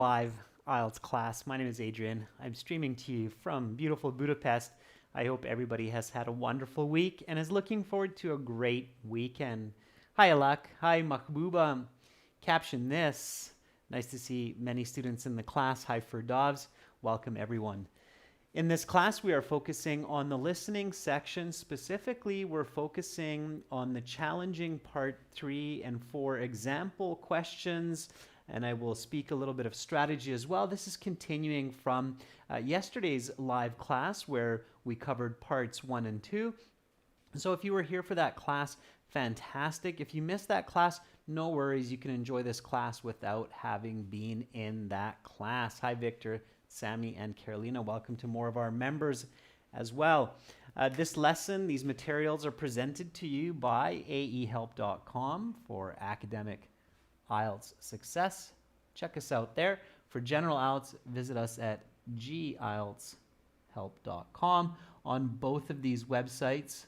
live IELTS class. My name is Adrian. I'm streaming to you from beautiful Budapest. I hope everybody has had a wonderful week and is looking forward to a great weekend. Hi Alak, hi Mahbooba. Caption this. Nice to see many students in the class. Hi Firdavs. Welcome everyone. In this class, we are focusing on the listening section. Specifically, we're focusing on the challenging part 3 and 4 example questions, and I will speak a little bit of strategy as well. This is continuing from yesterday's live class where we covered parts 1 and 2. So if you were here for that class, fantastic. If you missed that class, no worries. You can enjoy this class without having been in that class. Hi, Victor, Sammy, and Carolina. Welcome to more of our members as well. This lesson, these materials are presented to you by aehelp.com for academic IELTS success. Check us out there. For general IELTS, visit us at gieltshelp.com. On both of these websites,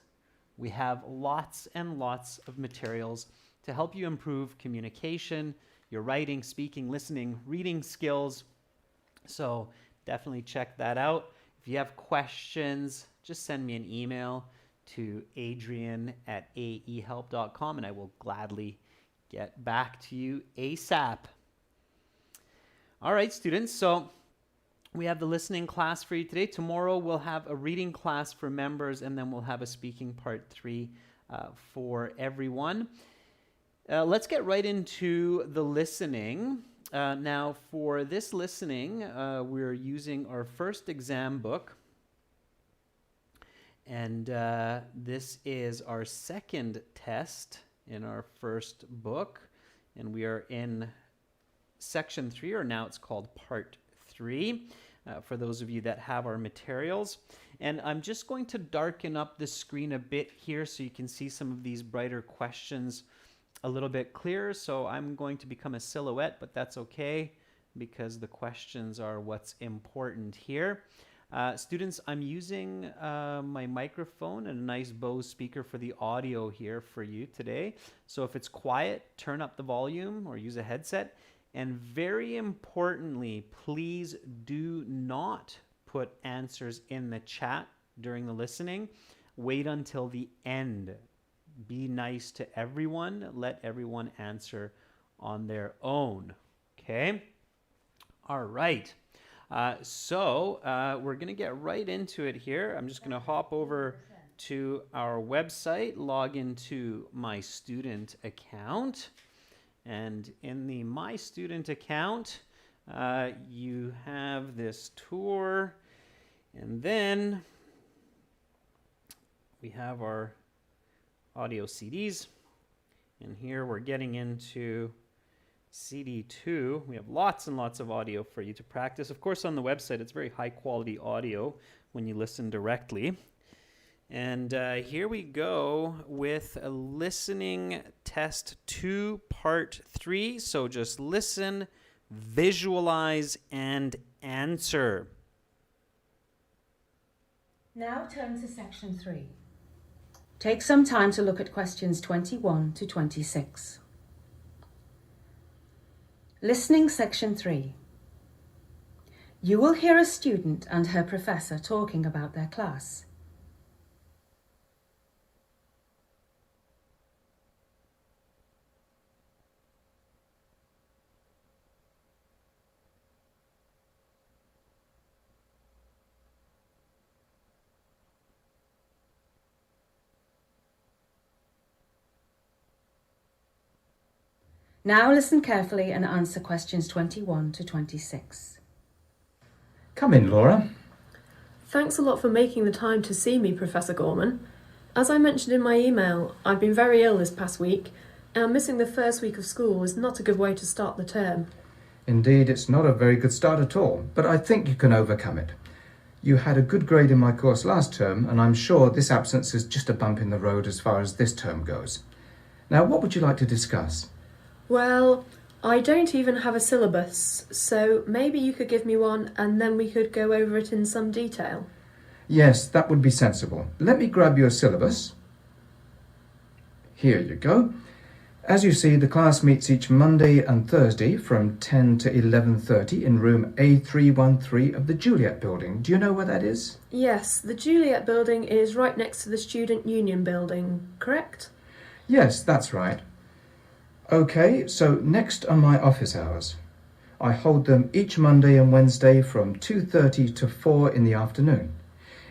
we have lots and lots of materials to help you improve communication, your writing, speaking, listening, reading skills. So definitely check that out. If you have questions, just send me an email to adrian@aehelp.com and I will gladly get back to you ASAP. All right, students, so we have the listening class for you today. Tomorrow we'll have a reading class for members, and then we'll have a speaking part 3 for everyone. Let's get right into the listening. Now, for this listening, we're using our first exam book. And this is our second test in our first book. And we are in section 3, or now it's called part 3, for those of you that have our materials. And I'm just going to darken up the screen a bit here so you can see some of these brighter questions a little bit clearer. So I'm going to become a silhouette, but that's okay because the questions are what's important here. Students, I'm using my microphone and a nice Bose speaker for the audio here for you today. So if it's quiet, turn up the volume or use a headset. And very importantly, please do not put answers in the chat during the listening. Wait until the end. Be nice to everyone. Let everyone answer on their own. Okay? All right. So we're going to get right into it here. I'm just going to hop over to our website, log into my student account. And in the My Student account, you have this tour. And then we have our audio CDs. And here we're getting into CD 2. We have lots and lots of audio for you to practice. Of course, on the website, it's very high quality audio when you listen directly. And here we go with a listening test 2, part 3. So just listen, visualize, and answer. Now turn to section 3. Take some time to look at questions 21 to 26. Listening section 3. You will hear a student and her professor talking about their class. Now listen carefully and answer questions 21 to 26. Come in, Laura. Thanks a lot for making the time to see me, Professor Gorman. As I mentioned in my email, I've been very ill this past week, and missing the first week of school is not a good way to start the term. Indeed, it's not a very good start at all, but I think you can overcome it. You had a good grade in my course last term, and I'm sure this absence is just a bump in the road as far as this term goes. Now, what would you like to discuss? Well, I don't even have a syllabus, so maybe you could give me one and then we could go over it in some detail. Yes, that would be sensible. Let me grab your syllabus. Here you go. As you see, the class meets each Monday and Thursday from 10 to 11:30 in room A313 of the Juliet building. Do you know where that is? Yes, the Juliet building is right next to the Student Union building, correct? Yes, that's right. Okay, so next are my office hours. I hold them each Monday and Wednesday from 2:30 to 4 in the afternoon.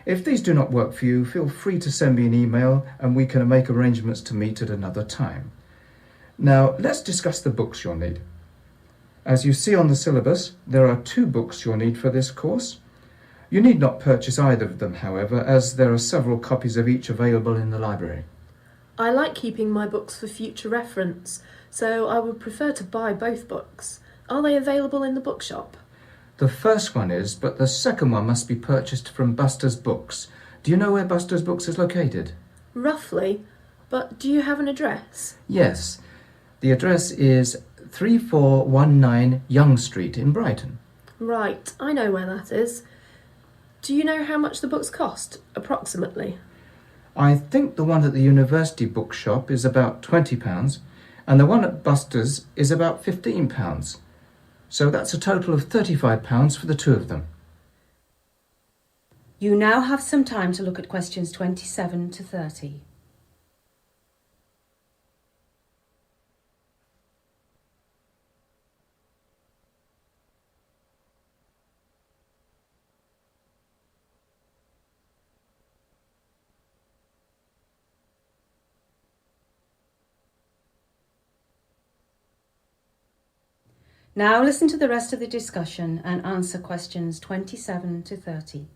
If these do not work for you, feel free to send me an email and we can make arrangements to meet at another time. Now, let's discuss the books you'll need. As you see on the syllabus, there are 2 books you'll need for this course. You need not purchase either of them, however, as there are several copies of each available in the library. I like keeping my books for future reference, so I would prefer to buy both books. Are they available in the bookshop? The first one is, but the second one must be purchased from Buster's Books. Do you know where Buster's Books is located? Roughly, but do you have an address? Yes. The address is 3419 Young Street in Brighton. Right, I know where that is. Do you know how much the books cost, approximately? I think the one at the university bookshop is about £20 and the one at Buster's is about £15. So that's a total of £35 for the 2 of them. You now have some time to look at questions 27 to 30. Now listen to the rest of the discussion and answer questions 27 to 30.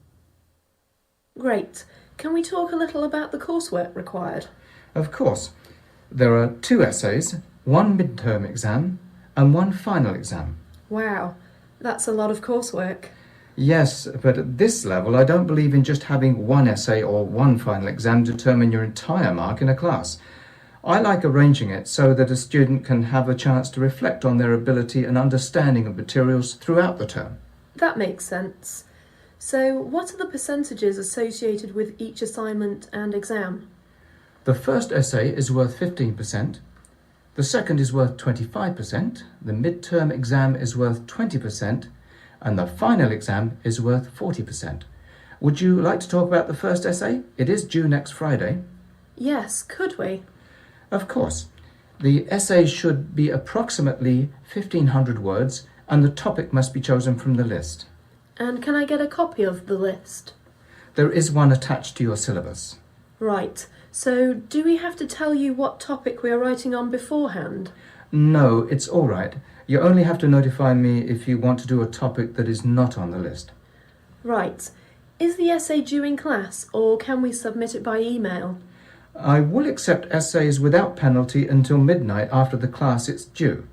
Great. Can we talk a little about the coursework required? Of course. There are 2 essays, 1 midterm exam and 1 final exam. Wow, that's a lot of coursework. Yes, but at this level I don't believe in just having 1 essay or 1 final exam determine your entire mark in a class. I like arranging it so that a student can have a chance to reflect on their ability and understanding of materials throughout the term. That makes sense. So, what are the percentages associated with each assignment and exam? The first essay is worth 15%, the second is worth 25%, the midterm exam is worth 20%, and the final exam is worth 40%. Would you like to talk about the first essay? It is due next Friday. Yes, could we? Of course. The essay should be approximately 1,500 words and the topic must be chosen from the list. And can I get a copy of the list? There is one attached to your syllabus. Right. So, do we have to tell you what topic we are writing on beforehand? No, it's all right. You only have to notify me if you want to do a topic that is not on the list. Right. Is the essay due in class, or can we submit it by email? I will accept essays without penalty until midnight after the class it's due.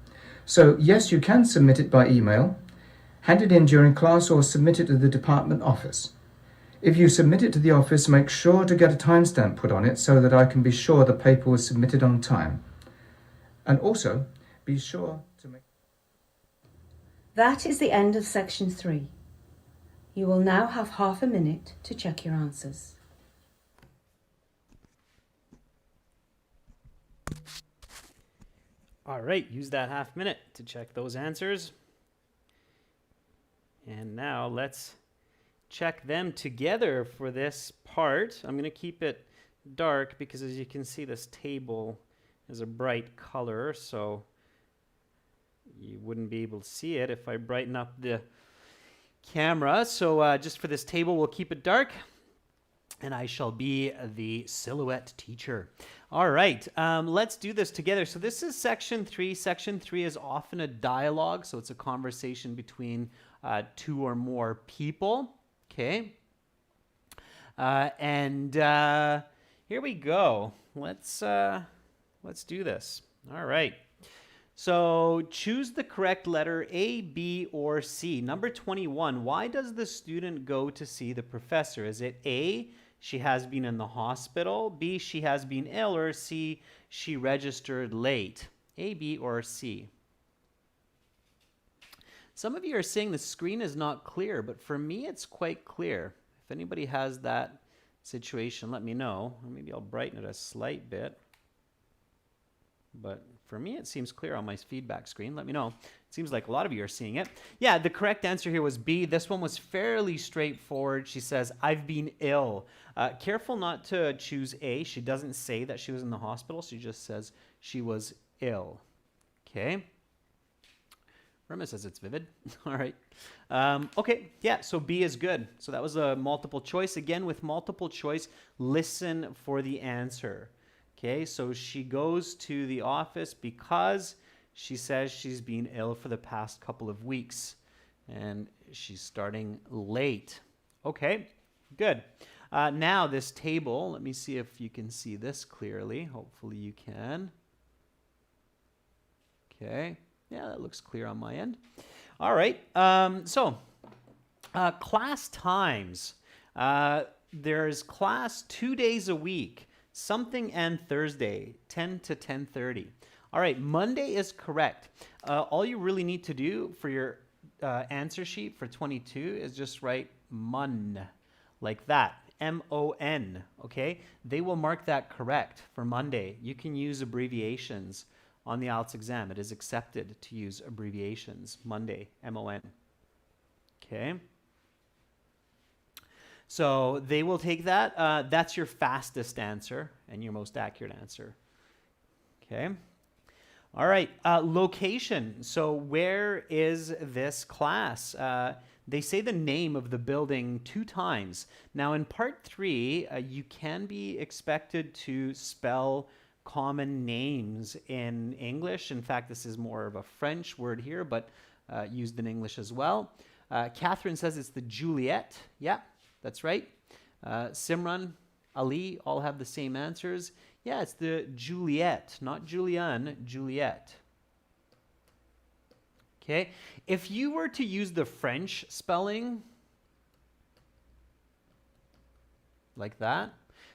So yes, you can submit it by email, hand it in during class or submit it to the department office. If you submit it to the office, make sure to get a timestamp put on it so that I can be sure the paper was submitted on time. And also, be sure to make... That is the end of section 3. You will now have half a minute to check your answers. All right, use that half minute to check those answers. And now let's check them together for this part. I'm going to keep it dark because as you can see, this table is a bright color, so you wouldn't be able to see it if I brighten up the camera. So just for this table, we'll keep it dark. And I shall be the silhouette teacher. All right, let's do this together. So this is section 3. Section 3 is often a dialogue, so it's a conversation between 2 or more people. Okay, and here we go. Let's do this. All right. So choose the correct letter A, B, or C. Number 21. Why does the student go to see the professor? Is it A, she has been in the hospital, B, she has been ill, or C, she registered late? A, B, or C? Some of you are saying the screen is not clear, but for me it's quite clear. If anybody has that situation, let me know. Or maybe I'll brighten it a slight bit. but for me, it seems clear on my feedback screen. Let me know. It seems like a lot of you are seeing it. Yeah, the correct answer here was B. This one was fairly straightforward. She says, I've been ill. Careful not to choose A. She doesn't say that she was in the hospital. She just says she was ill. Okay. Irma says it's vivid. All right. Okay, yeah, so B is good. So that was a multiple choice. Again, with multiple choice, listen for the answer. Okay, so she goes to the office because she says she's been ill for the past couple of weeks and she's starting late. Okay, good. Now this table, let me see if you can see this clearly. Hopefully you can. Okay, yeah, that looks clear on my end. All right, class times. There's class 2 days a week. Something and Thursday, 10 to 10:30. All right, Monday is correct. All you really need to do for your answer sheet for 22 is just write MON, like that, M-O-N, okay? They will mark that correct for Monday. You can use abbreviations on the IELTS exam. It is accepted to use abbreviations, Monday, M-O-N, okay? So they will take that. That's your fastest answer and your most accurate answer. Okay. All right. Location. So where is this class? They say the name of the building 2 times. Now in part 3, you can be expected to spell common names in English. In fact, this is more of a French word here, but used in English as well. Catherine says it's the Juliet. Yeah. That's right. Simran, Ali, all have the same answers. Yeah, it's the Juliet, not Julian, Juliet. Okay. If you were to use the French spelling, like that,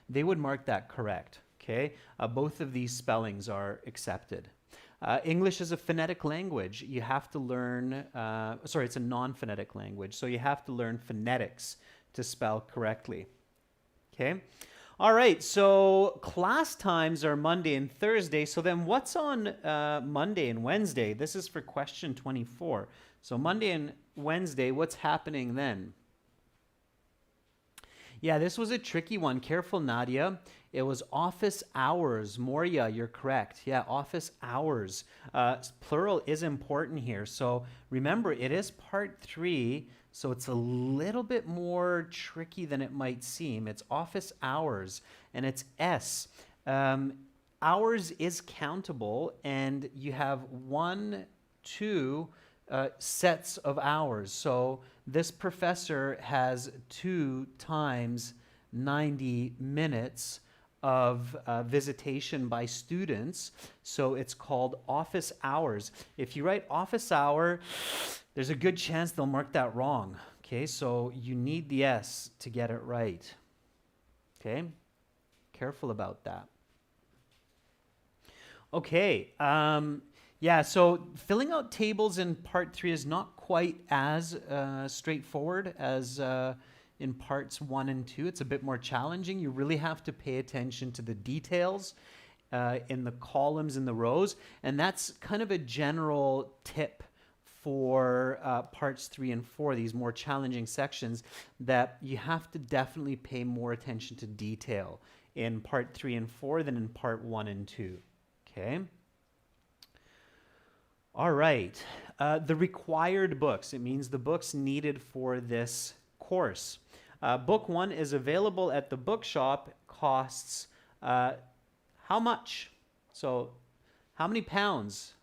they would mark that correct. Okay. Both of these spellings are accepted. English is a phonetic language. You have to learn, it's a non-phonetic language, so you have to learn phonetics to spell correctly. Okay. All right. So class times are Monday and Thursday. So then what's on Monday and Wednesday? This is for question 24. So Monday and Wednesday, what's happening then? Yeah, this was a tricky one. Careful, Nadia. It was office hours. Moria, you're correct. Yeah, office hours. Plural is important here. So remember, it is part 3. So it's a little bit more tricky than it might seem. It's office hours, and it's S. Hours is countable, and you have 1, 2 sets of hours. So this professor has 2 times 90 minutes of visitation by students. So it's called office hours. If you write office hour, there's a good chance they'll mark that wrong. Okay, so you need the S to get it right. Okay, careful about that. Okay, yeah, so filling out tables in part 3 is not quite as straightforward as in parts 1 and 2. It's a bit more challenging. You really have to pay attention to the details in the columns and the rows, and that's kind of a general tip for parts 3 and 4, these more challenging sections, that you have to definitely pay more attention to detail in part 3 and 4 than in part 1 and 2. Okay. All right. The required books. It means the books needed for this course. Book 1 is available at the bookshop. Costs how much? So how many pounds?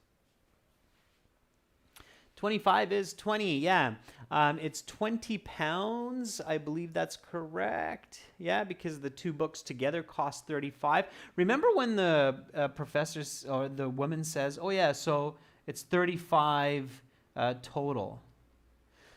25 is 20, yeah. It's 20 pounds. I believe that's correct. Yeah, because the 2 books together cost 35. Remember when the professor or the woman says, oh yeah, so it's 35 total.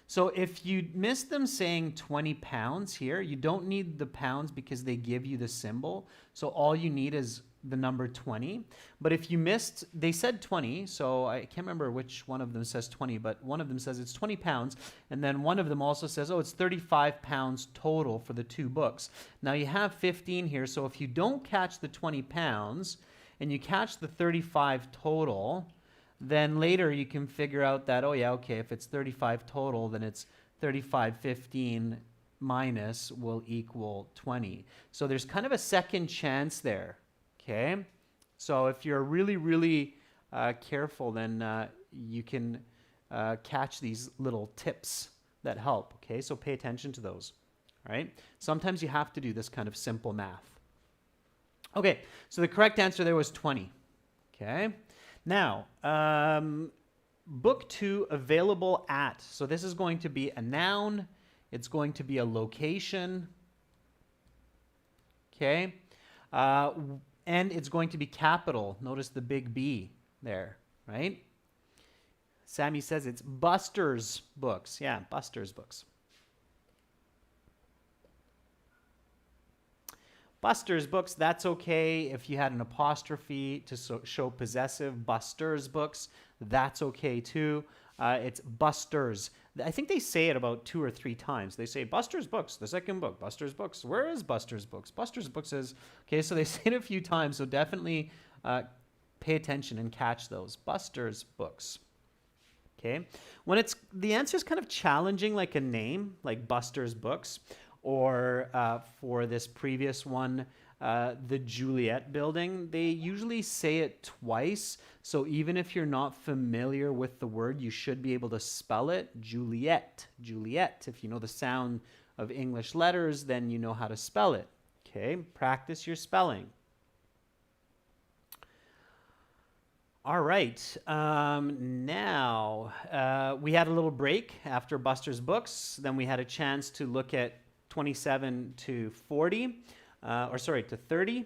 So if you miss them saying 20 pounds here, you don't need the pounds because they give you the symbol. So all you need is the number 20. But if you missed, they said 20, so I can't remember which one of them says 20, but one of them says it's 20 pounds, and then one of them also says, oh, it's 35 pounds total for the 2 books. Now you have 15 here, so if you don't catch the 20 pounds, and you catch the 35 total, then later you can figure out that, oh yeah, okay, if it's 35 total, then it's 3515 minus will equal 20. So there's kind of a second chance there, okay? So if you're really, really careful, then you can catch these little tips that help, okay? So pay attention to those, all right? Sometimes you have to do this kind of simple math. Okay, so the correct answer there was 20, okay? Now, book 2, available at. So this is going to be a noun. It's going to be a location, okay? And it's going to be capital. Notice the big B there, right? Sammy says it's Buster's books. Yeah, Buster's books. Buster's books, that's okay. If you had an apostrophe to show possessive, Buster's books, that's okay too. It's Buster's. I think they say it about 2 or 3 times. They say Buster's books, the second book, Buster's books. Where is Buster's books? Buster's books is, okay, so they say it a few times, so definitely pay attention and catch those. Buster's books. Okay. When it's, the answer is kind of challenging, like a name, like Buster's books, or for this previous one, the Juliet building, they usually say it twice. So even if you're not familiar with the word, you should be able to spell it. Juliet, Juliet. If you know the sound of English letters, then you know how to spell it. Okay, practice your spelling. All right, now we had a little break after Buster's books. Then we had a chance to look at 27 to 40, to 30.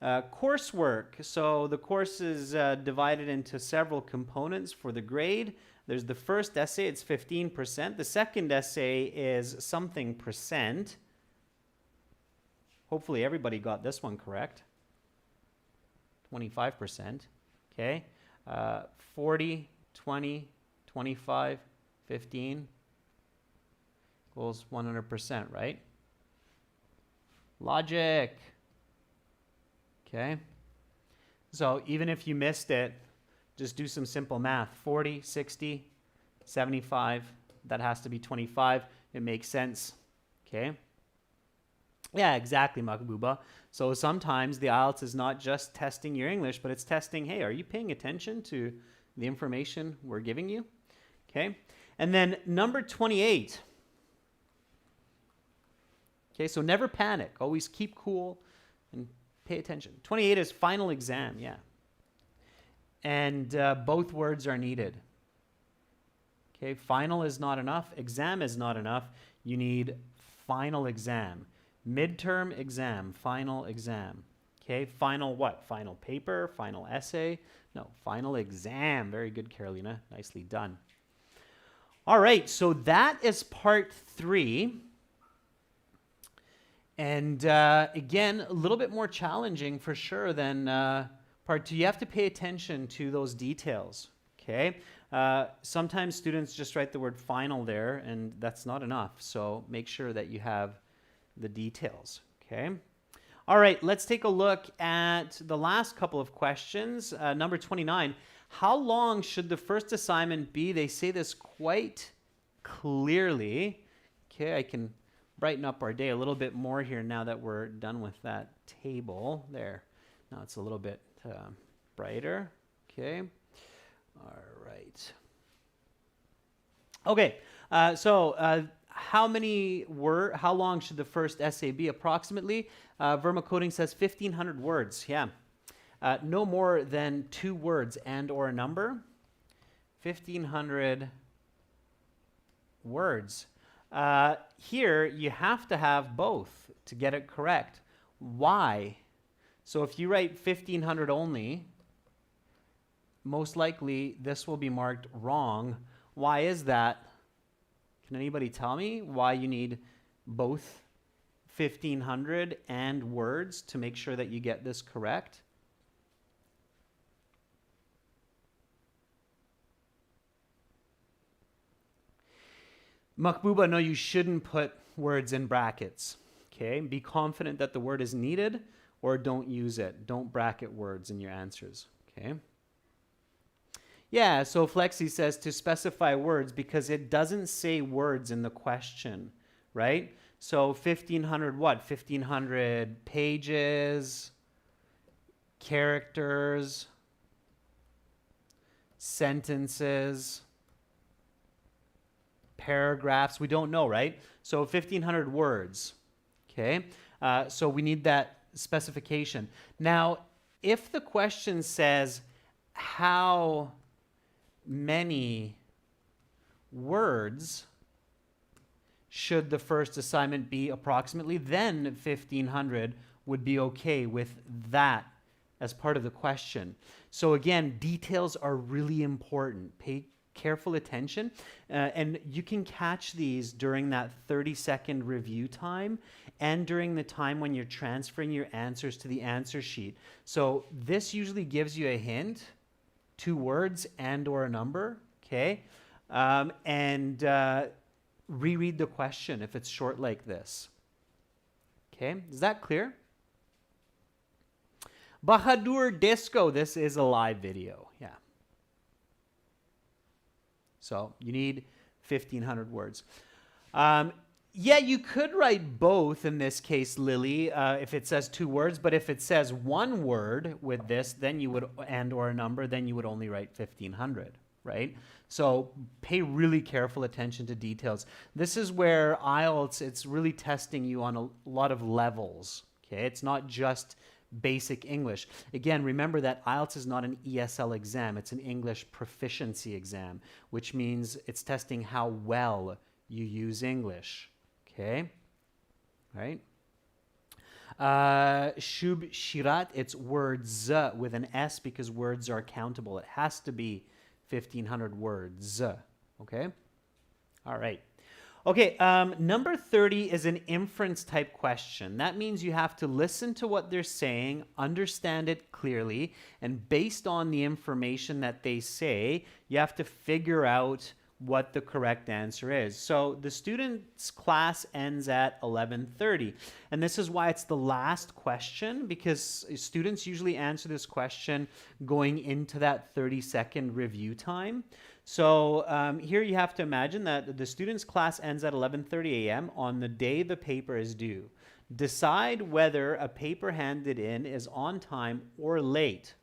Coursework. So the course is divided into several components for the grade. There's the first essay, it's 15%. The second essay is something percent. Hopefully everybody got this one correct. 25%. Okay. 40, 20, 25, 15 equals 100%, right? Logic. Okay. So even if you missed it, just do some simple math. 40, 60, 75, that has to be 25. It makes sense. Okay. Yeah, exactly, Makabuba. So sometimes the IELTS is not just testing your English, but it's testing, hey, are you paying attention to the information we're giving you? Okay. And then number 28. Okay, so never panic. Always keep cool and pay attention. 28 is final exam, yeah. And both words are needed. Okay, final is not enough. Exam is not enough. You need final exam. Midterm exam, final exam. Okay, final what? Final paper, final essay? No, final exam. Very good, Carolina. Nicely done. All right, so that is part 3. And again, a little bit more challenging for sure than part 2. You have to pay attention to those details, okay? Sometimes students just write the word final there, and that's not enough. So make sure that you have the details, okay? All right, let's take a look at the last couple of questions. Number 29, how long should the first assignment be? They say this quite clearly. Okay, I can brighten up our day a little bit more here now that we're done with that table. There, now it's a little bit brighter. Okay, all right. Okay, how long should the first essay be approximately? Verma Coding says 1,500 words. Yeah. No more than 2 words and or a number. 1,500 words. Here, you have to have both to get it correct. Why? So if you write 1,500 only, most likely this will be marked wrong. Why is that? Can anybody tell me why you need both 1,500 and words to make sure that you get this correct? Makbuba, no, you shouldn't put words in brackets. Okay, be confident that the word is needed or don't use it. Don't bracket words in your answers, okay? Yeah, so Flexi says to specify words because it doesn't say words in the question, right? So 1,500 what? 1,500 pages, characters, sentences, paragraphs. We don't know, right? So 1,500 words, okay? So we need that specification. Now, if the question says how many words should the first assignment be approximately, then 1,500 would be okay with that as part of the question. So again, details are really important. Pay careful attention, and you can catch these during that 30-second review time and during the time when you're transferring your answers to the answer sheet. So this usually gives you a hint, 2 words and or a number, okay? Reread the question if it's short like this. Okay, is that clear? Bahadur Disco, this is a live video, yeah. So you need 1,500 words. Yeah, you could write both in this case, Lily, if it says 2 words, but if it says 1 word with this, then you would, and or a number, then you would only write 1,500, right? So pay really careful attention to details. This is where IELTS, it's really testing you on a lot of levels, okay? It's not just basic English. Again, remember that IELTS is not an ESL exam. It's an English proficiency exam, which means it's testing how well you use English. Okay? Right? Shub Shirat, it's words with an S because words are countable. It has to be 1,500 words. Okay? All right. Okay, number 30 is an inference type question. That means you have to listen to what they're saying, understand it clearly, and based on the information that they say, you have to figure out what the correct answer is. So the student's class ends at 11:30, and this is why it's the last question, because students usually answer this question going into that 30-second review time. So here you have to imagine that the student's class ends at 11:30 a.m. on the day the paper is due. Decide whether a paper handed in is on time or late.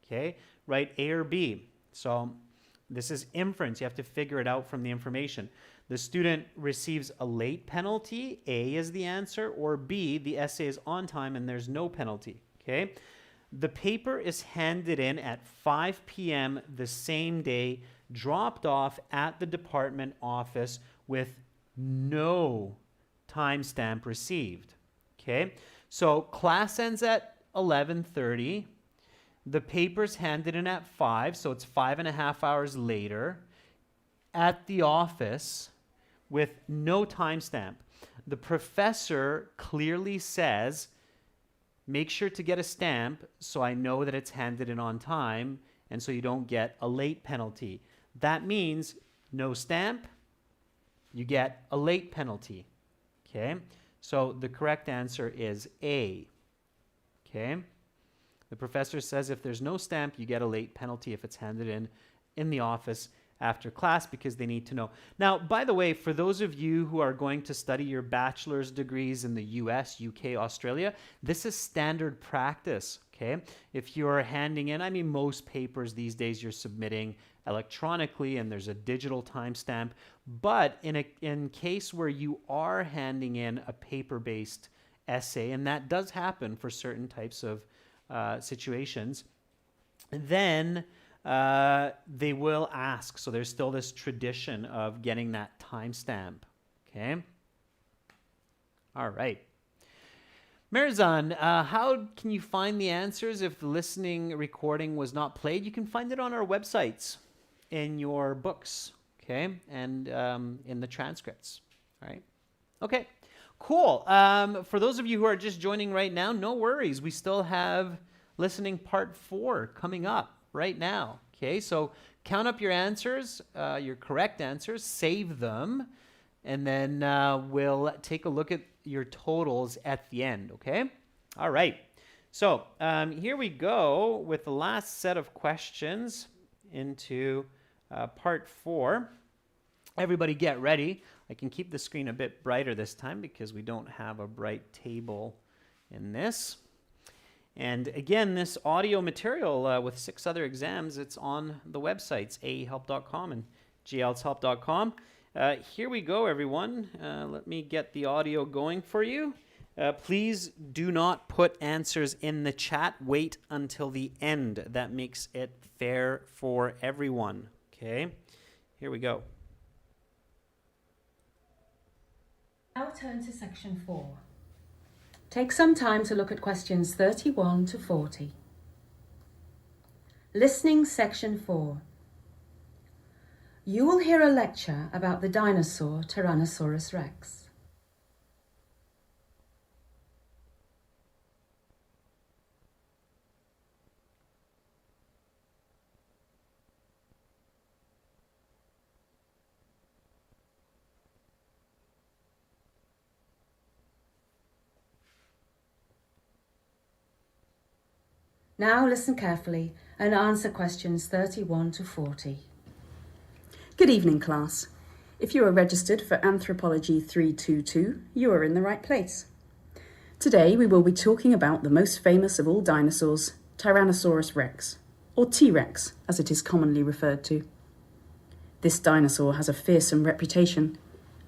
Okay, write A or B. So this is inference. You have to figure it out from the information. The student receives a late penalty. A is the answer, or B, the essay is on time and there's no penalty. Okay. The paper is handed in at 5 p.m. the same day, dropped off at the department office with no timestamp received. Okay, so class ends at 11:30. The paper's handed in at 5, so it's 5.5 hours later at the office with no timestamp. The professor clearly says, make sure to get a stamp so I know that it's handed in on time and so you don't get a late penalty. That means no stamp, you get a late penalty. Okay, so the correct answer is A. Okay, the professor says if there's no stamp, you get a late penalty if it's handed in the office after class because they need to know. Now, by the way, for those of you who are going to study your bachelor's degrees in the US, UK, Australia, this is standard practice, okay? If you're handing in, I mean, most papers these days you're submitting electronically and there's a digital timestamp, but in case where you are handing in a paper-based essay, and that does happen for certain types of situations, then they will ask. So there's still this tradition of getting that timestamp. Okay. All right. Mirzan, how can you find the answers if the listening recording was not played? You can find it on our websites, in your books, okay, and in the transcripts. All right. Okay. Cool. For those of you who are just joining right now, no worries. We still have listening part 4 coming up right now. Okay, so count up your answers, your correct answers, save them, and then we'll take a look at your totals at the end, okay? All right, So here we go with the last set of questions into part 4. Everybody get ready. I can keep the screen a bit brighter this time because we don't have a bright table in this. And again, this audio material with 6 other exams, it's on the websites, aehelp.com and glshelp.com. Here we go, everyone. Let me get the audio going for you. Please do not put answers in the chat. Wait until the end. That makes it fair for everyone. Okay, here we go. Now turn to section 4. Take some time to look at questions 31 to 40. Listening section 4. You will hear a lecture about the dinosaur Tyrannosaurus rex. Now listen carefully and answer questions 31 to 40. Good evening, class. If you are registered for Anthropology 322, you are in the right place. Today we will be talking about the most famous of all dinosaurs, Tyrannosaurus rex, or T-Rex as it is commonly referred to. This dinosaur has a fearsome reputation,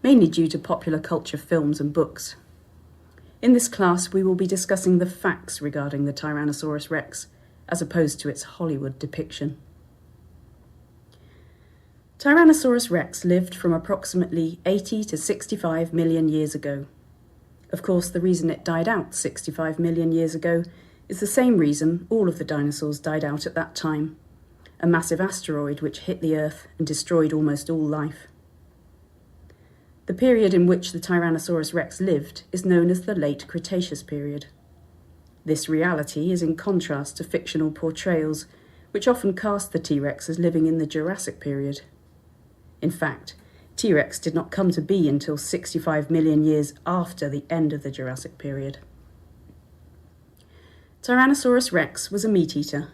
mainly due to popular culture films and books. In this class, we will be discussing the facts regarding the Tyrannosaurus rex, as opposed to its Hollywood depiction. Tyrannosaurus rex lived from approximately 80 to 65 million years ago. Of course, the reason it died out 65 million years ago is the same reason all of the dinosaurs died out at that time: a massive asteroid which hit the Earth and destroyed almost all life. The period in which the Tyrannosaurus rex lived is known as the Late Cretaceous period. This reality is in contrast to fictional portrayals, which often cast the T-Rex as living in the Jurassic period. In fact, T-Rex did not come to be until 65 million years after the end of the Jurassic period. Tyrannosaurus rex was a meat-eater,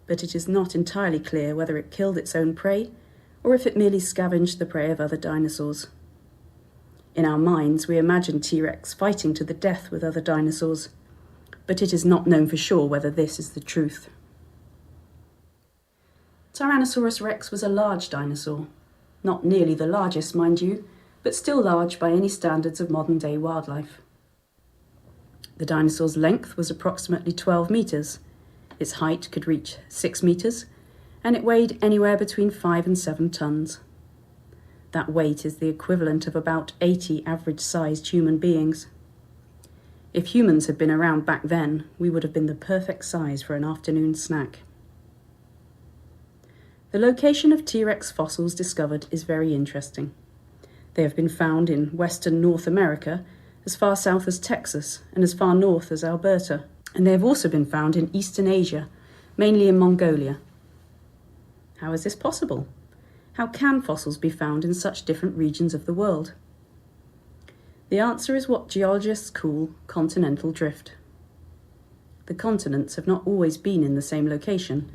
but it is not entirely clear whether it killed its own prey or if it merely scavenged the prey of other dinosaurs. In our minds, we imagine T-Rex fighting to the death with other dinosaurs, but it is not known for sure whether this is the truth. Tyrannosaurus rex was a large dinosaur. Not nearly the largest, mind you, but still large by any standards of modern-day wildlife. The dinosaur's length was approximately 12 metres, its height could reach 6 metres, and it weighed anywhere between 5 and 7 tonnes. That weight is the equivalent of about 80 average-sized human beings. If humans had been around back then, we would have been the perfect size for an afternoon snack. The location of T-Rex fossils discovered is very interesting. They have been found in western North America, as far south as Texas and as far north as Alberta, and they have also been found in eastern Asia, mainly in Mongolia. How is this possible? How can fossils be found in such different regions of the world? The answer is what geologists call continental drift. The continents have not always been in the same location.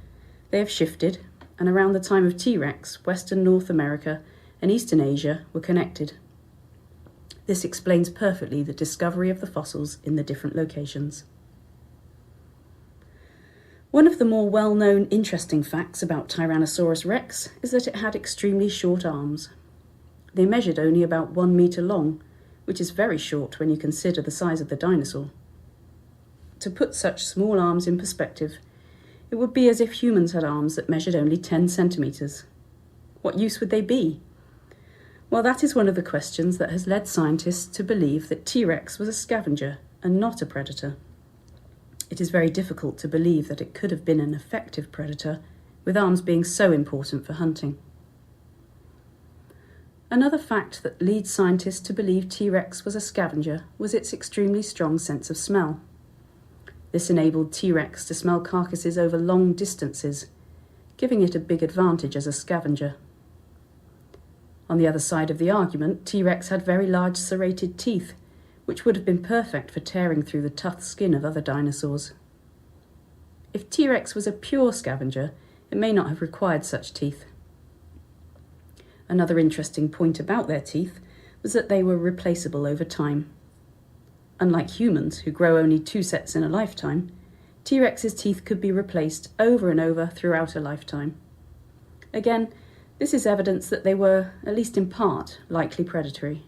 They have shifted, and around the time of T-Rex, western North America and eastern Asia were connected. This explains perfectly the discovery of the fossils in the different locations. One of the more well-known interesting facts about Tyrannosaurus rex is that it had extremely short arms. They measured only about 1 metre long, which is very short when you consider the size of the dinosaur. To put such small arms in perspective, it would be as if humans had arms that measured only 10 centimetres. What use would they be? Well, that is one of the questions that has led scientists to believe that T-Rex was a scavenger and not a predator. It is very difficult to believe that it could have been an effective predator, with arms being so important for hunting. Another fact that leads scientists to believe T-Rex was a scavenger was its extremely strong sense of smell. This enabled T-Rex to smell carcasses over long distances, giving it a big advantage as a scavenger. On the other side of the argument, T-Rex had very large serrated teeth, which would have been perfect for tearing through the tough skin of other dinosaurs. If T-Rex was a pure scavenger, it may not have required such teeth. Another interesting point about their teeth was that they were replaceable over time. Unlike humans, who grow only 2 sets in a lifetime, T-Rex's teeth could be replaced over and over throughout a lifetime. Again, this is evidence that they were, at least in part, likely predatory.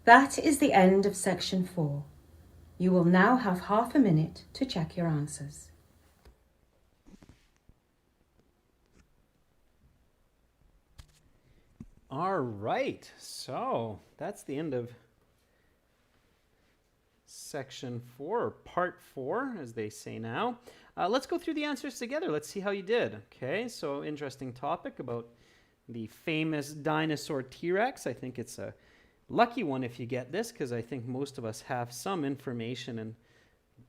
That is the end of section 4. You will now have half a minute to check your answers. All right, so that's the end of section 4, or part 4, as they say now. Let's go through the answers together. Let's see how you did. Okay, so interesting topic about the famous dinosaur T-Rex. I think it's a lucky one if you get this, because I think most of us have some information and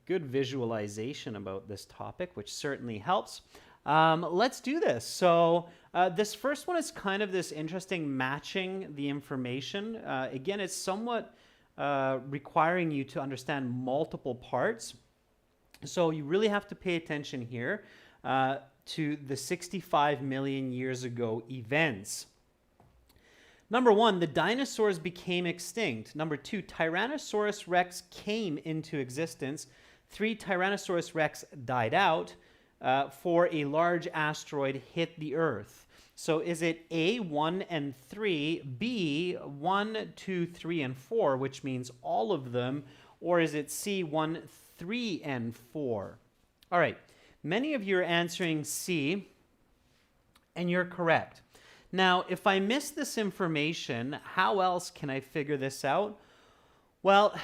good visualization about this topic, which certainly helps. Let's do this. So this first one is kind of this interesting matching the information. Again, it's somewhat requiring you to understand multiple parts. So you really have to pay attention here to the 65 million years ago events. Number 1, the dinosaurs became extinct. Number 2, Tyrannosaurus rex came into existence. 3, Tyrannosaurus rex died out. 4, a large asteroid hit the Earth. So is it A, 1 and 3, B, 1, 2, 3, and 4, which means all of them, or is it C, 1, 3, and 4? All right, many of you are answering C, and you're correct. Now, if I miss this information, how else can I figure this out? Well,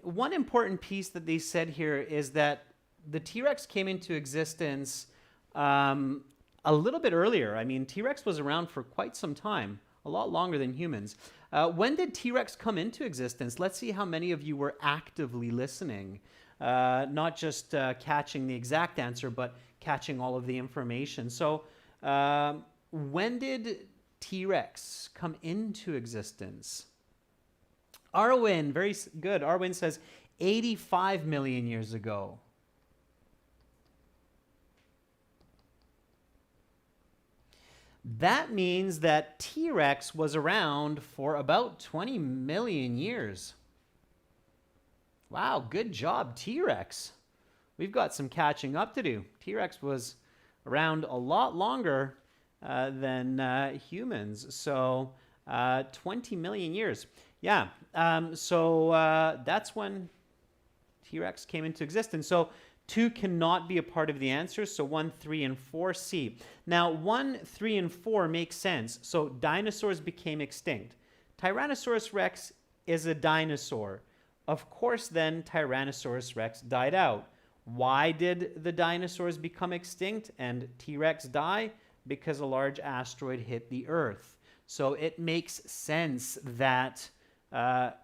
one important piece that they said here is that the T-Rex came into existence a little bit earlier. I mean, T-Rex was around for quite some time, a lot longer than humans. When did T-Rex come into existence? Let's see how many of you were actively listening, not just catching the exact answer, but catching all of the information. So when did T-Rex come into existence? Arwin, very good. Arwin says 85 million years ago. That means that T-Rex was around for about 20 million years. Wow, good job, T-Rex. We've got some catching up to do. T-Rex was around a lot longer than humans. So 20 million years. Yeah, so that's when T-Rex came into existence. So 2 cannot be a part of the answer, so 1, 3, and 4, C. Now, 1, 3, and 4 make sense. So dinosaurs became extinct. Tyrannosaurus rex is a dinosaur. Of course, then, Tyrannosaurus rex died out. Why did the dinosaurs become extinct and T-Rex die? Because a large asteroid hit the Earth. So it makes sense that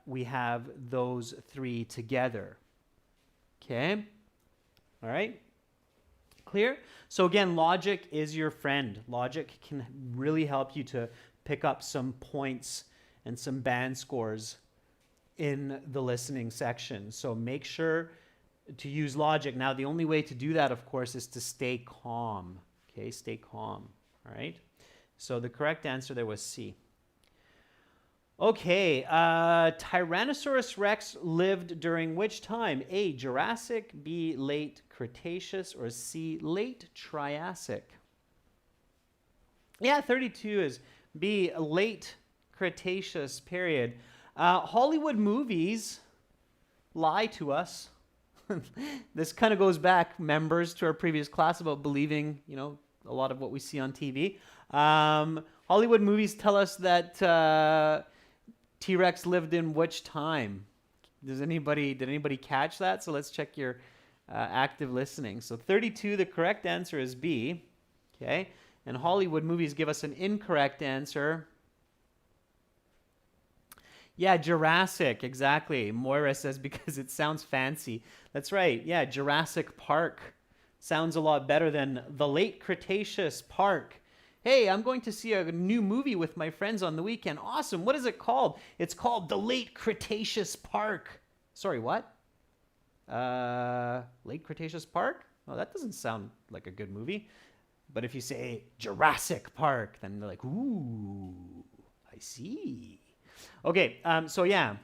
we have those 3 together. Okay? All right? Clear? So again, logic is your friend. Logic can really help you to pick up some points and some band scores in the listening section. So make sure to use logic. Now, the only way to do that, of course, is to stay calm. Okay, stay calm. All right? So the correct answer there was C. Okay, Tyrannosaurus rex lived during which time? A, Jurassic, B, late Cretaceous, or C, late Triassic? Yeah, 32 is B, late Cretaceous period. Hollywood movies lie to us. This kind of goes back, members, to our previous class about believing, you know, a lot of what we see on TV. Hollywood movies tell us that T-Rex lived in which time? Did anybody catch that? So let's check your active listening. So 32, the correct answer is B. Okay, and Hollywood movies give us an incorrect answer. Yeah, Jurassic, exactly. Moira says because it sounds fancy. That's right. Yeah, Jurassic Park sounds a lot better than the late Cretaceous Park. Hey, I'm going to see a new movie with my friends on the weekend. Awesome. What is it called? It's called The Late Cretaceous Park. Sorry, what? Late Cretaceous Park? Well, that doesn't sound like a good movie. But if you say Jurassic Park, then they're like, ooh, I see. Okay, so yeah,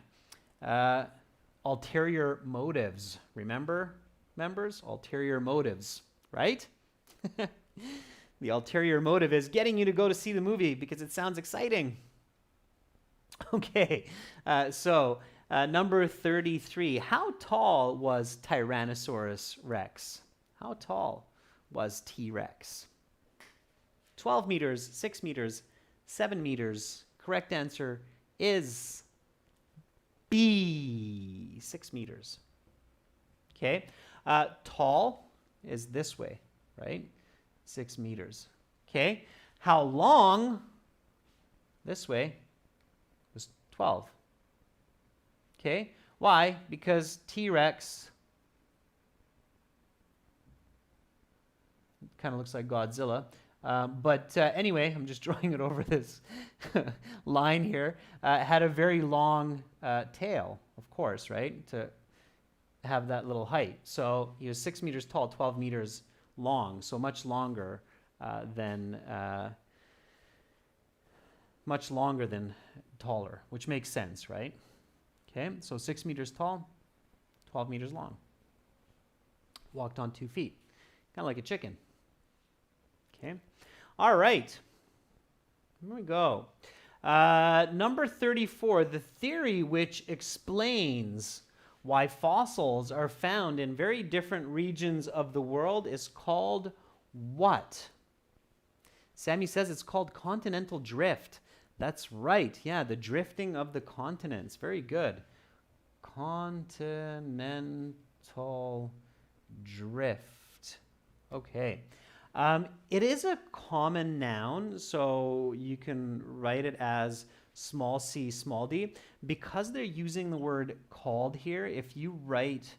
ulterior motives. Remember, members? Ulterior motives, right? The ulterior motive is getting you to go to see the movie because it sounds exciting. Okay, so number 33. How tall was Tyrannosaurus Rex? How tall was T-Rex? 12 meters, 6 meters, 7 meters. Correct answer is B, 6 meters. Okay, tall is this way, right? 6 meters. Okay, how long? This way was 12. Okay, why? Because T-Rex kind of looks like Godzilla. But anyway, I'm just drawing it over this line here. Had a very long tail, of course, right? To have that little height. So he was 6 meters tall, 12 meters long, so much longer than taller, which makes sense, right? Okay, so 6 meters tall, 12 meters long. Walked on 2 feet, kind of like a chicken. Okay, all right, here we go. Number 34, the theory which explains why fossils are found in very different regions of the world is called what? Sammy says it's called continental drift. That's right. Yeah, the drifting of the continents. Very good. Continental drift. Okay. It is a common noun, so you can write it as small c, small d. Because they're using the word called here, if you write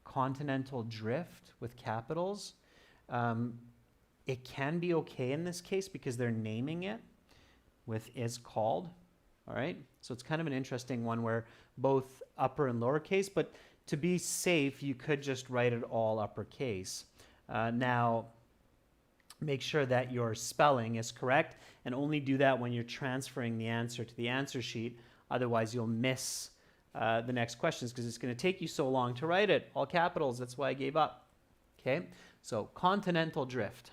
continental drift with capitals, it can be okay in this case because they're naming it with is called. All right, so it's kind of an interesting one where both upper and lowercase, but to be safe, you could just write it all uppercase. Now, make sure that your spelling is correct and only do that when you're transferring the answer to the answer sheet. Otherwise, you'll miss the next questions because it's going to take you so long to write it. All capitals, that's why I gave up. Okay, so continental drift.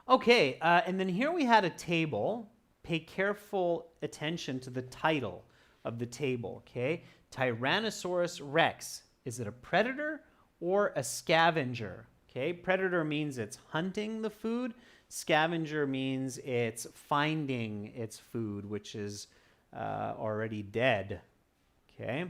Okay, and then here we had a table. Pay careful attention to the title of the table, okay? Tyrannosaurus Rex. Is it a predator or a scavenger? Okay, predator means it's hunting the food. Scavenger means it's finding its food, which is already dead. Okay.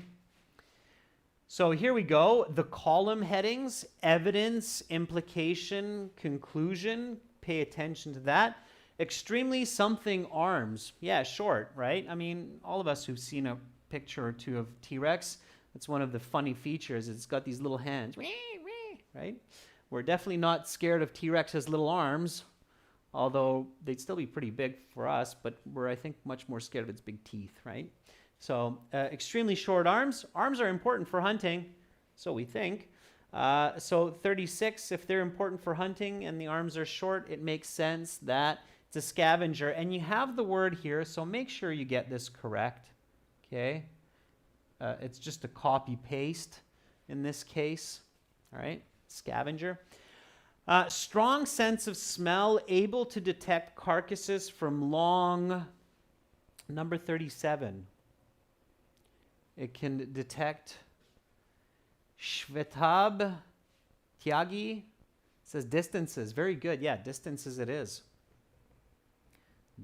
So here we go. The column headings: evidence, implication, conclusion. Pay attention to that. Extremely something arms. Yeah, short, right? I mean, all of us who've seen a picture or two of T-Rex, that's one of the funny features. It's got these little hands, right? We're definitely not scared of T-Rex's little arms, although they'd still be pretty big for us, but we're, I think, much more scared of its big teeth, right? So extremely short arms. Arms are important for hunting, so we think. So 36, if they're important for hunting and the arms are short, it makes sense that it's a scavenger. And you have the word here, so make sure you get this correct, okay? It's just a copy-paste in this case, all right? Scavenger. Strong sense of smell, able to detect carcasses from long. Number 37. It can detect Shvetab Tyagi. It says distances. Very good. Yeah, distances it is.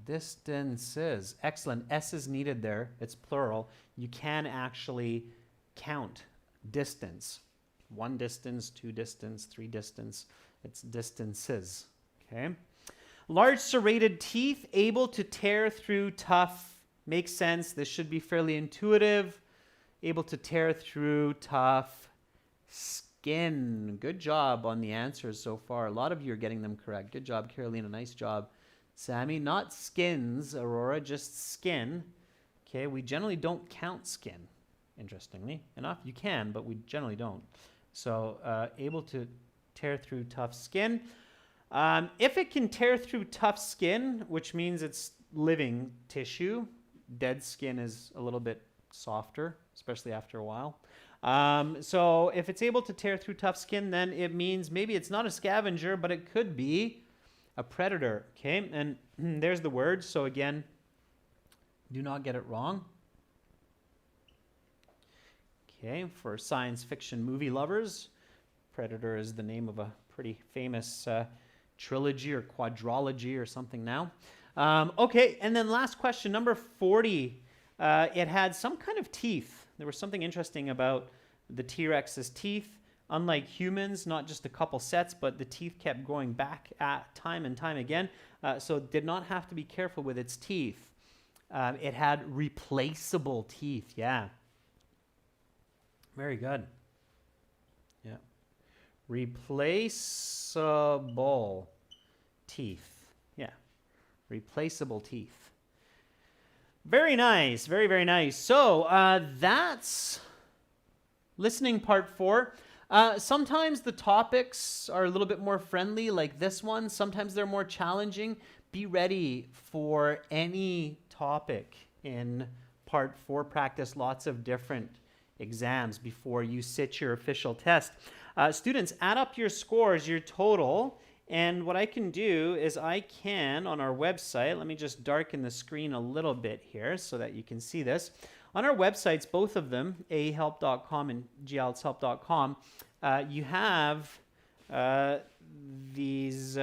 Distances. Excellent. S is needed there. It's plural. You can actually count distance. 1 distance, 2 distance, 3 distance. It's distances. Okay. Large serrated teeth, able to tear through tough. Makes sense. This should be fairly intuitive. Able to tear through tough skin. Good job on the answers so far. A lot of you are getting them correct. Good job, Carolina. Nice job, Sammy. Not skins, Aurora, just skin. Okay, we generally don't count skin. interestingly enough. You can, but we generally don't. So able to tear through tough skin. If it can tear through tough skin, which means it's living tissue, dead skin is a little bit softer, especially after a while. So if it's able to tear through tough skin, then it means maybe it's not a scavenger, but it could be a predator. Okay, and there's the word. So again, do not get it wrong. Okay, for science fiction movie lovers, Predator is the name of a pretty famous trilogy or quadrology or something now. Okay, and then last question, number 40. It had some kind of teeth. There was something interesting about the T-Rex's teeth. Unlike humans, not just a couple sets, but the teeth kept going back at time and time again. So it did not have to be careful with its teeth. It had replaceable teeth, yeah. Very good. Yeah. Replaceable teeth. Yeah. Replaceable teeth. Very nice. Very, very nice. So that's listening part 4. Sometimes the topics are a little bit more friendly, like this one. Sometimes they're more challenging. Be ready for any topic in part 4. Practice lots of different exams before you sit your official test. Students, add up your scores, your total, and what I can do is I can, on our website, let me just darken the screen a little bit here so that you can see this. On our websites, both of them, ahelp.com and gieltshelp.com, you have these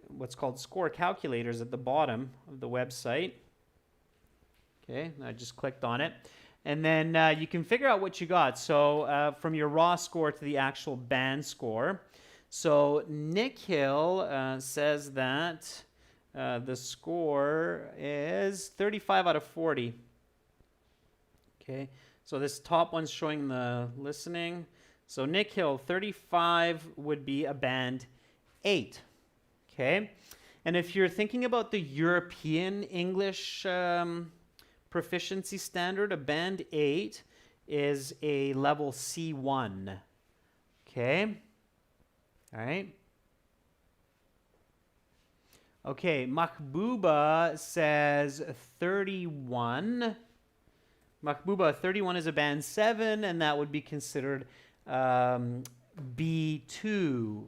what's called score calculators at the bottom of the website. Okay, I just clicked on it. And then you can figure out what you got. So from your raw score to the actual band score. So Nick Hill says that the score is 35 out of 40. Okay, so this top one's showing the listening. So Nick Hill, 35 would be a band 8. Okay, and if you're thinking about the European English proficiency standard, a band 8 is a level C1. Okay, all right. Okay, Mahbuba says 31. Mahbuba, 31 is a band 7, and that would be considered B2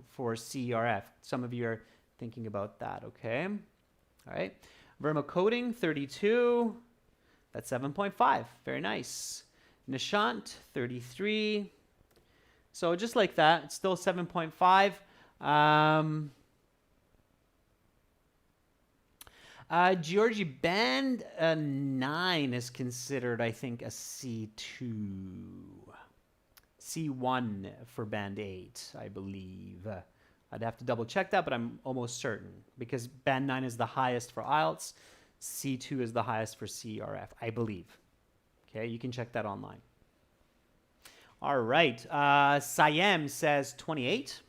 for CRF. Some of you are thinking about that, okay? All right. Vermicoding, 32. That's 7.5. Very nice. Nishant, 33. So just like that, it's still 7.5. Georgie, band 9 is considered, I think, a C2. C1 for band 8, I believe. I'd have to double check that, but I'm almost certain because band 9 is the highest for IELTS. C2 is the highest for CRF, I believe. Okay, you can check that online. All right, Siam says 28.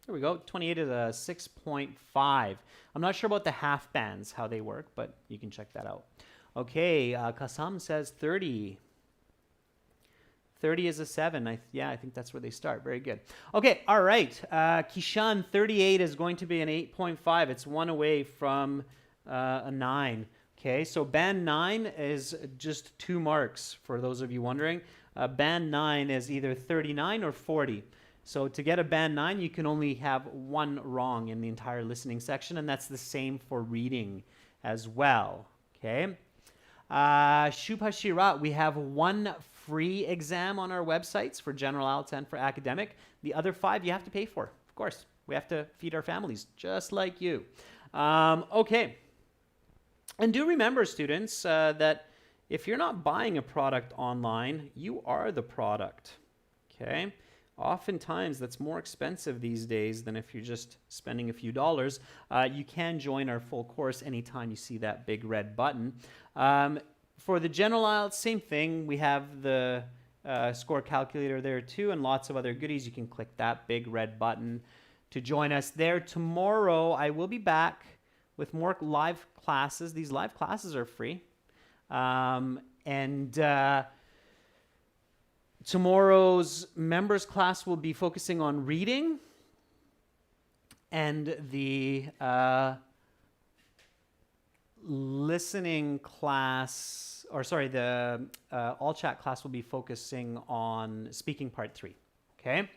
There we go, 28 is a 6.5. I'm not sure about the half bands, how they work, but you can check that out. Okay, Kasam says 30. 30 is a 7. I think that's where they start. Very good. Okay, all right. Kishan, 38 is going to be an 8.5. It's one away from a 9. Okay, so band 9 is just 2 marks, for those of you wondering. Band 9 is either 39 or 40. So to get a band 9, you can only have 1 wrong in the entire listening section, and that's the same for reading as well. Okay. Shubhashira, we have 1 free exam on our websites for general IELTS and for academic. The other 5 you have to pay for, of course. We have to feed our families, just like you. Okay. And do remember, students, that if you're not buying a product online, you are the product. Okay? Oftentimes, that's more expensive these days than if you're just spending a few dollars. You can join our full course anytime you see that big red button. For the general IELTS, same thing. We have the score calculator there too, and lots of other goodies. You can click that big red button to join us there. Tomorrow, I will be back with more live classes. These live classes are free. And tomorrow's members class will be focusing on reading, and the listening class, or sorry, the all chat class will be focusing on speaking part 3. Okay,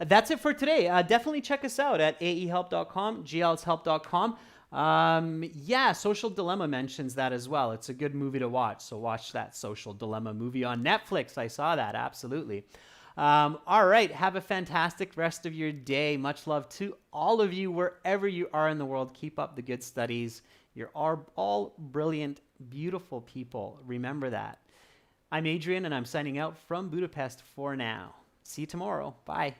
that's it for today. Definitely check us out at aehelp.com, glshelp.com. Yeah, Social Dilemma mentions that as well. It's a good movie to watch, so watch that Social Dilemma movie on Netflix. I saw that, absolutely. All right, have a fantastic rest of your day. Much love to all of you wherever you are in the world. Keep up the good studies. You're all brilliant, beautiful people. Remember that. I'm Adrian, and I'm signing out from Budapest for now. See you tomorrow. Bye.